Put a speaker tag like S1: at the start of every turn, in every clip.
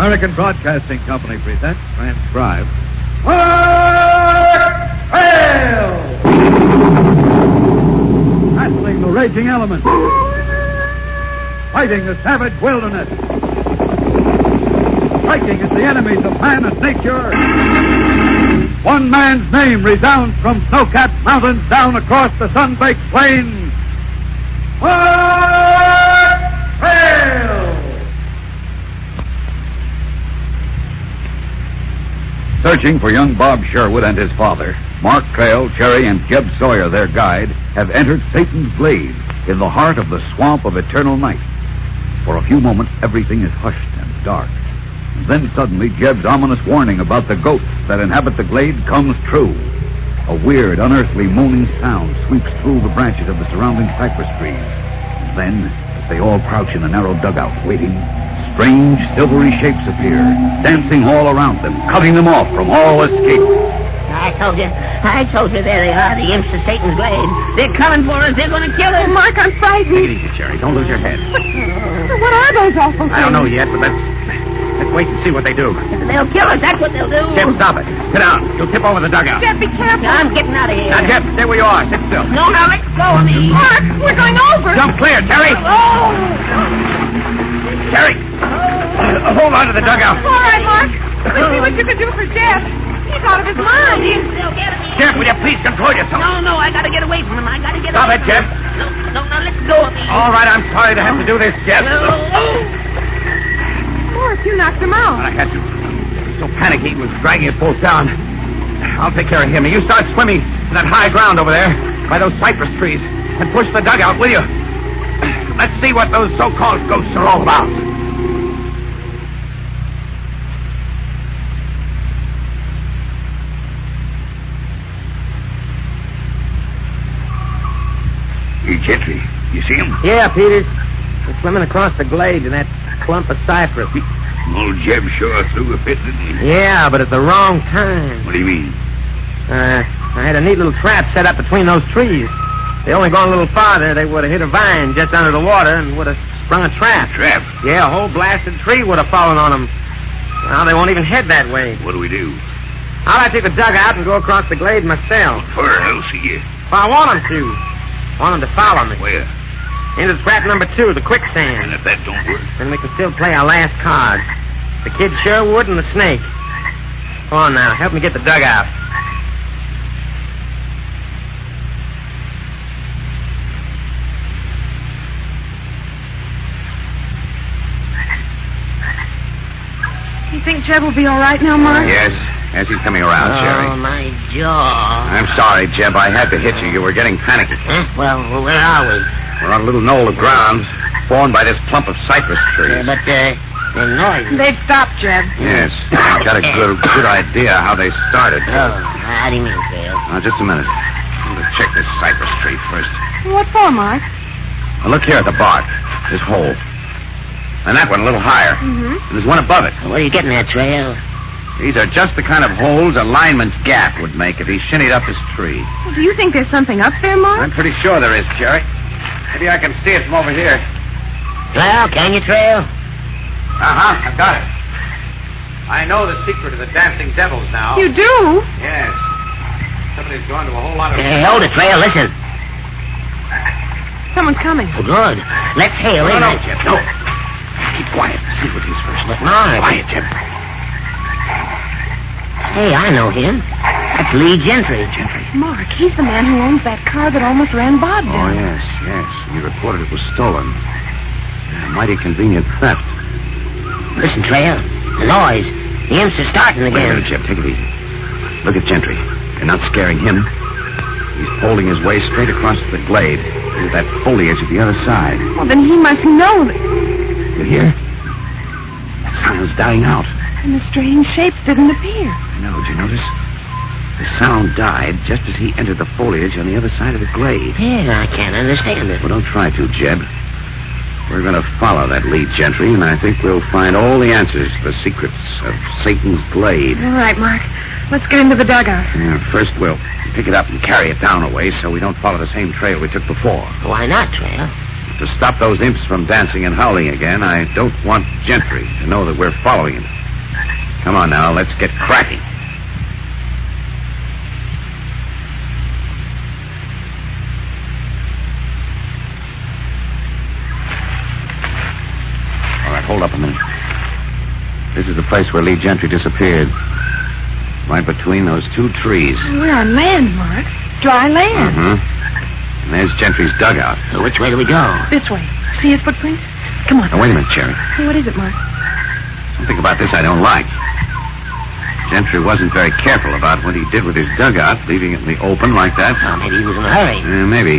S1: American Broadcasting Company presents, transcribed, Hail! Battling the raging elements. Fighting the savage wilderness. Striking at the enemies of man and nature. One man's name resounds from snow-capped mountains down across the sun-baked plains. Hail! Searching for young Bob Sherwood and his father, Mark Trail, Cherry, and Jeb Sawyer, their guide, have entered Satan's Glade in the heart of the swamp of eternal night. For a few moments, everything is hushed and dark. And then suddenly, Jeb's ominous warning about the ghosts that inhabit the glade comes true. A weird, unearthly moaning sound sweeps through the branches of the surrounding cypress trees. And then, as they all crouch in a narrow dugout waiting, strange, silvery shapes appear, dancing all around them, cutting them off from all escape.
S2: I told you, there they are, the imps of Satan's Glade. They're coming for us, they're going to kill us.
S3: Mark, I'm frightened.
S4: Take it easy, Cherry. Don't lose your head.
S3: What are those awful things?
S4: I don't know yet, but let's wait and see what they do.
S2: They'll kill us, that's what they'll do.
S4: Jeb, stop it. Sit down. You'll tip over the dugout.
S3: Jeb, be careful.
S2: I'm getting out of here.
S4: Now, Jeb, stay where you are. Sit still.
S2: No, now let go of me.
S3: Mark, we're going over.
S4: Jump clear, Cherry.
S2: Oh!
S4: Cherry, hold on to the dugout.
S3: All right, Mark. Let's see what you can do for Jeb. He's out of his mind.
S2: They'll get me.
S4: Jeb, will you please control yourself?
S2: No, I gotta get away from him. I gotta get
S4: Stop
S2: away
S4: it,
S2: from
S4: Jeb.
S2: him. No, let go of me.
S4: All right, I'm sorry to have to do this, Jeb.
S3: Mark, you knocked him out.
S4: I had to. He was so panicky, he was dragging us both down. I'll take care of him. You start swimming to that high ground over there, by those cypress trees, and push the dugout, will you? Let's see what those so-called ghosts are all about.
S1: Hey, Gentry, you see him?
S5: Yeah, Peters. We're swimming across the glade in that clump of cypress.
S1: Old Jeb sure threw a fit, didn't he?
S5: Yeah, but at the wrong time.
S1: What do you mean?
S5: I had a neat little trap set up between those trees. They only gone a little farther, they would have hit a vine just under the water and would have sprung a trap.
S1: Trap?
S5: Yeah, a whole blasted tree would have fallen on them. Now they won't even head that way.
S1: What do we do?
S5: I'll take the dugout and go across the glade myself.
S1: Where else see you?
S5: Well, I want them to. Want them to follow me.
S1: Where?
S5: Into trap number 2, the
S1: And
S5: quicksand.
S1: if that don't work?
S5: Then we can still play our last card. The kid Sherwood and the snake. Come on now, help me get the dugout.
S3: You think Jeb will be all right now, Mark?
S4: Yes, as he's coming around, Cherry.
S2: Oh, my jaw.
S4: I'm sorry, Jeb. I had to hit you. You were getting panicky.
S2: Huh? Well, where are we?
S4: We're on a little knoll of ground formed by this clump of cypress trees.
S2: But, the noise.
S3: They've stopped, Jeb.
S4: Yes, I've got a good idea how they started.
S2: Oh, how do you mean, Trail?
S4: Now, just a minute. I'm going to check this cypress tree first.
S3: What for, Mark?
S4: Now, look here at the bark. This hole. And that one a little higher.
S3: Mm-hmm.
S4: And there's one above it.
S2: What are you getting at, Trail?
S4: These are just the kind of holes a lineman's gap would make if he shinnied up his tree.
S3: Well, do you think there's something up there, Mark?
S4: I'm pretty sure there is, Cherry. Maybe I can see it from over here.
S2: Well, can you, Trail?
S4: Uh-huh, I've got it. I know the secret of the dancing devils now.
S3: You do?
S4: Yes. Somebody's gone to a whole lot of...
S2: Hey, hold it, Trail, listen.
S3: Someone's coming.
S2: Oh, good. Let's hail in.
S4: No, Jeb, no. Keep quiet. See what he's first.
S2: But, Mark.
S4: Quiet, Jeb.
S2: Hey, I know him. That's Lee Gentry.
S3: Mark, he's the man who owns that car that almost ran Bob
S4: Oh,
S3: down.
S4: yes. He reported it was stolen. A mighty convenient theft.
S2: Listen, Trail. The noise. The imps are starting
S4: Wait a
S2: again.
S4: minute, Jeb. Take it easy. Look at Gentry. You're not scaring him. He's holding his way straight across the glade into that foliage at the other side.
S3: Well, then he must know that...
S4: You hear? The sound's dying out.
S3: And the strange shapes didn't appear.
S4: I know. Did you notice? The sound died just as he entered the foliage on the other side of the glade.
S2: Yeah, I can't understand it.
S4: Well, don't try to, Jeb. We're going to follow that lead, Gentry, and I think we'll find all the answers to the secrets of Satan's Glade.
S3: All right, Mark. Let's get into the dugout.
S4: Yeah, first we'll pick it up and carry it down a way so we don't follow the same trail we took before.
S2: Why not, Trail?
S4: To stop those imps from dancing and howling again, I don't want Gentry to know that we're following him. Come on now, let's get cracking. All right, hold up a minute. This is the place where Lee Gentry disappeared. Right between those two trees.
S3: We're on land, Mark. Dry land.
S4: Mm-hmm. And there's Gentry's dugout.
S2: So which way do we go?
S3: This way. See his footprints? Come on.
S4: Now, wait a minute, Cherry.
S3: Hey, what is it, Mark?
S4: Something about this I don't like. Gentry wasn't very careful about what he did with his dugout, leaving it in the open like that.
S2: Oh, maybe he was in a hurry.
S4: Maybe.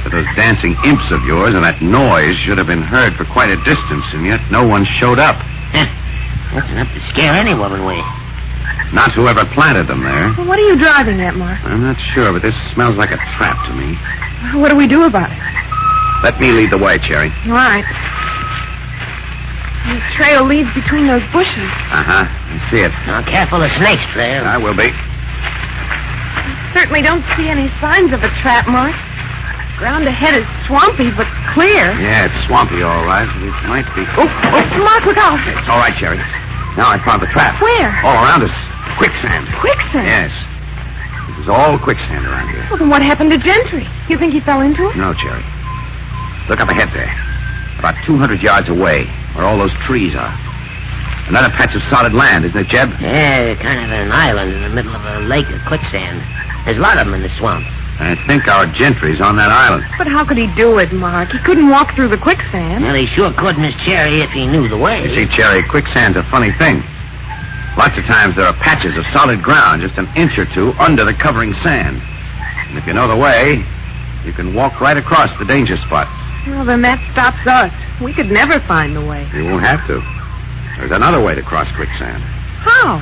S4: But those dancing imps of yours and that noise should have been heard for quite a distance, and yet no one showed up.
S2: That's enough to scare any woman with.
S4: Not whoever planted them there.
S3: Well, what are you driving at, Mark?
S4: I'm not sure, but this smells like a trap to me.
S3: What do we do about it?
S4: Let me lead the way, Cherry.
S3: All right. The trail leads between those bushes.
S4: Uh-huh. I see it.
S2: Now, careful of snakes, Trail.
S4: I will be.
S3: Certainly don't see any signs of a trap, Mark. Ground ahead is swampy, but clear.
S4: Yeah, it's swampy, all right. It might be...
S3: Mark, look out.
S4: It's all right, Cherry. Now I found the trap.
S3: Where?
S4: All around us. Quicksand.
S3: Quicksand?
S4: Yes. This is all quicksand around here.
S3: Well, then what happened to Gentry? You think he fell into it?
S4: No, Cherry. Look up ahead there. About 200 yards away, where all those trees are. Another patch of solid land, isn't it, Jeb?
S2: Yeah, kind of an island in the middle of a lake of quicksand. There's a lot of them in the swamp.
S4: I think our Gentry's on that island.
S3: But how could he do it, Mark? He couldn't walk through the quicksand.
S2: Well, he sure could, Miss Cherry, if he knew the way.
S4: You see, Cherry, quicksand's a funny thing. Lots of times there are patches of solid ground just an inch or two under the covering sand. And if you know the way, you can walk right across the danger spots.
S3: Well, then that stops us. We could never find the way.
S4: You won't have to. There's another way to cross quicksand.
S3: How?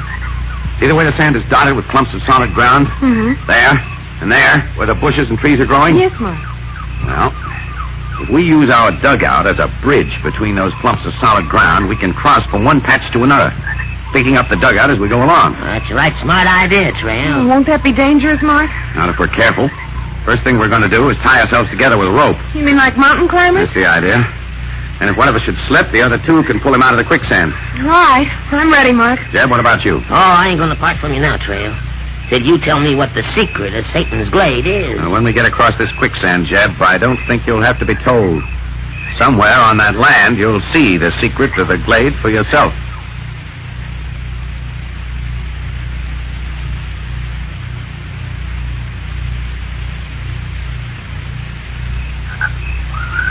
S4: See the way the sand is dotted with clumps of solid ground?
S3: Mm-hmm.
S4: There and there, where the bushes and trees are growing?
S3: Yes, Mark.
S4: Well, if we use our dugout as a bridge between those clumps of solid ground, we can cross from one patch to another, picking up the dugout as we go along.
S2: That's a right smart idea, Trail.
S3: Oh, won't that be dangerous, Mark?
S4: Not if we're careful. First thing we're going to do is tie ourselves together with a rope.
S3: You mean like mountain climbers?
S4: That's the idea. And if one of us should slip, the other two can pull him out of the quicksand.
S3: All right. I'm ready, Mark.
S4: Jeb, what about you?
S2: Oh, I ain't going to part from you now, Trail. Said you tell me what the secret of Satan's Glade is.
S4: When we get across this quicksand, Jeb, I don't think you'll have to be told. Somewhere on that land, you'll see the secret of the Glade for yourself.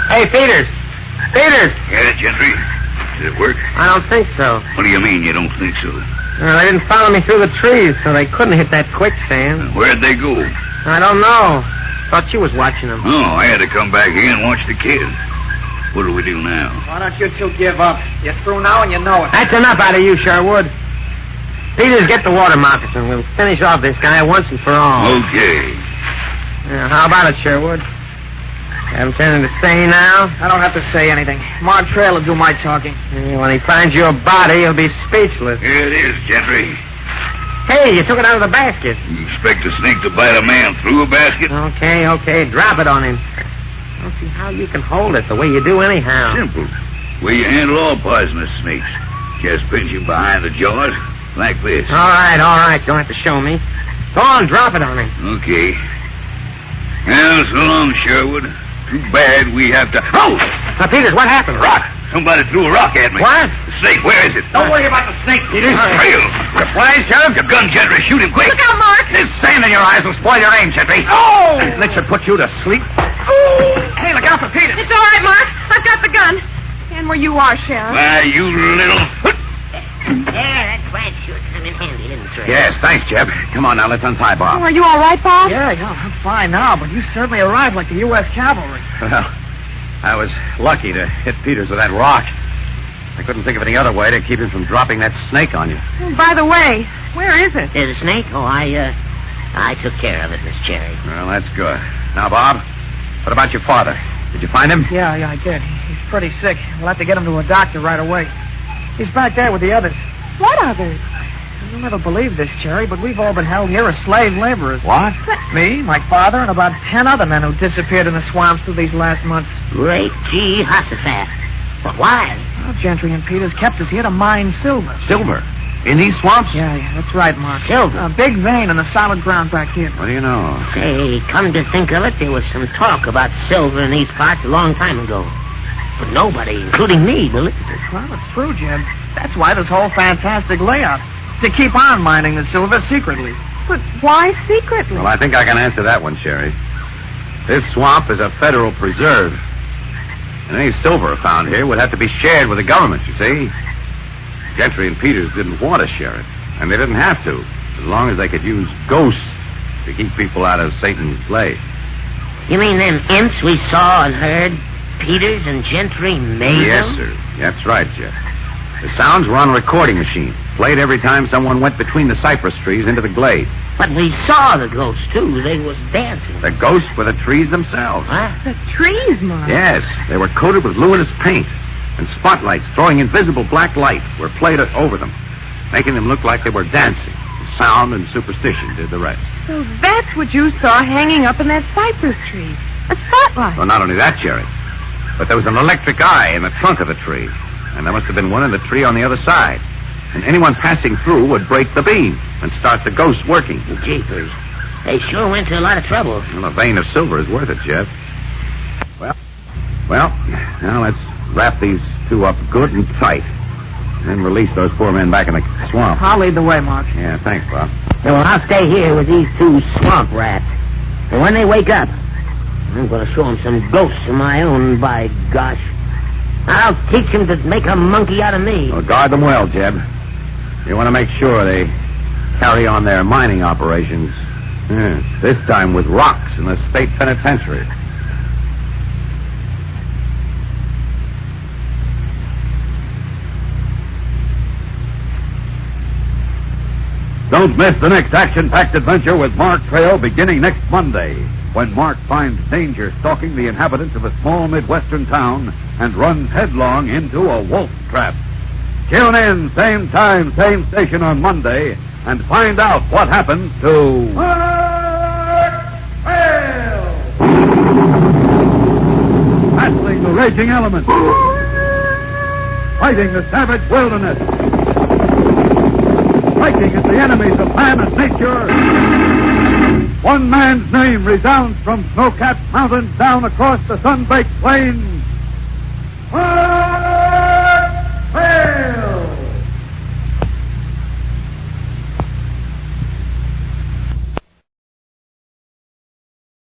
S5: Hey, Peters! Peters!
S1: Yeah, Gentry. Did it work?
S5: I don't think so.
S1: What do you mean you don't think so?
S5: Well, they didn't follow me through the trees, so they couldn't hit that quicksand.
S1: Where'd they go?
S5: I don't know. Thought you was watching them.
S1: Oh, I had to come back here and watch the kids. What do we do now?
S6: Why don't you two give up? You're through now and you know it.
S5: That's enough out of you, Sherwood. Peters, get the water moccasin. We'll finish off this guy once and for all.
S1: Okay.
S5: Yeah, how about it, Sherwood? Haven't anything to say now?
S6: I don't have to say anything. Mark Trail will do my talking.
S5: Yeah, when he finds your body, he'll be speechless.
S1: Here it is, Gentry.
S5: Hey, you took it out of the basket.
S1: You expect a snake to bite a man through a basket?
S5: Okay, drop it on him. I don't see how you can hold it the way you do anyhow.
S1: Simple. Way you handle all poisonous snakes. Just pinch him behind the jaws, like this.
S5: All right, you don't have to show me. Go on, drop it on him.
S1: Okay. Well, so long, Sherwood. Too bad we have to... Oh!
S5: Now, Peters, what happened?
S1: Rock! Somebody threw a rock at me.
S5: What?
S1: The snake, where is it?
S6: Don't worry about the snake, Peters.
S1: Trail! Surprise, Sheriff! Your gun, Gentry. Shoot him quick!
S3: Look out, Mark!
S1: There's sand in your eyes will spoil your aim, Gentry.
S6: Oh!
S1: That should put you to sleep.
S6: Hey, look out for Peters.
S3: It's all right, Mark. I've got the gun. And where you are, Sheriff.
S1: Why, you little...
S2: Yeah, that flat sure come in handy, didn't it, Trail?
S4: Yes, thanks, Jeb. Come on now, let's untie
S3: Oh,
S4: Bob.
S3: are you all right, Bob?
S6: Yeah, I'm fine now, but you certainly arrived like the U.S. Cavalry.
S4: Well, I was lucky to hit Peters with that rock. I couldn't think of any other way to keep him from dropping that snake on you.
S3: Oh, by the way, where is it?
S2: There's a snake? Oh, I took care of it, Miss Cherry.
S4: Well, that's good. Now, Bob, what about your father? Did you find him?
S6: Yeah, I did. He's pretty sick. We'll have to get him to a doctor right away. He's back there with the others.
S3: What others?
S6: You'll never believe this, Cherry, but we've all been held here as slave laborers.
S4: What?
S6: Me, my father, and about 10 other men who disappeared in the swamps through these last months.
S2: Great Jehoshaphat. But why?
S6: Well, Gentry and Peters kept us here to mine silver.
S4: Silver? In these swamps?
S6: Yeah, that's right, Mark.
S2: Silver?
S6: A big vein in the solid ground back here.
S4: What do you know?
S2: Say, come to think of it, there was some talk about silver in these parts a long time ago. But nobody, including me, believed it.
S6: Well, it's true, Jed. That's why this whole fantastic layout. To keep on mining the silver secretly.
S3: But why secretly?
S4: Well, I think I can answer that one, Sherry. This swamp is a federal preserve. And any silver found here would have to be shared with the government, you see. Gentry and Peters didn't want to share it. And they didn't have to, as long as they could use ghosts to keep people out of Satan's Glade.
S2: You mean them imps we saw and heard? Peters and Gentry made
S4: Yes,
S2: them?
S4: sir. That's right, Jeff. The sounds were on a recording machine, played every time someone went between the cypress trees into the glade.
S2: But we saw the ghosts, too. They was dancing.
S4: The ghosts were the trees themselves.
S2: Huh?
S3: The trees, Mark.
S4: Yes, they were coated with luminous paint, and spotlights throwing invisible black light were played over them, making them look like they were dancing. Sound and superstition did the rest.
S3: So that's what you saw hanging up in that cypress tree. A spotlight.
S4: Well, not only that, Jerry, but there was an electric eye in the trunk of the tree, and there must have been one in the tree on the other side. And anyone passing through would break the beam and start the ghost working.
S2: Jeepers. They sure went to a lot of trouble.
S4: Well, a vein of silver is worth it, Jeff. Well, now let's wrap these two up good and tight, and then release those poor men back in the swamp.
S6: I'll lead the way, Mark.
S4: Yeah, thanks, Bob.
S2: So I'll stay here with these two swamp rats. And when they wake up, I'm going to show them some ghosts of my own, by gosh. I'll teach them to make a monkey out of me.
S4: Well, guard them well, Jeb. You want to make sure they carry on their mining operations. This time with rocks in the state penitentiary.
S1: Don't miss the next action-packed adventure with Mark Trail beginning next Monday, when Mark finds danger stalking the inhabitants of a small Midwestern town and runs headlong into a wolf trap. Tune in, same time, same station on Monday, and find out what happens to Mark Trail! Battling the raging elements, fighting the savage wilderness, fighting as the enemies of man and nature. One man's name resounds from snow-capped mountains down across the sun-baked plains.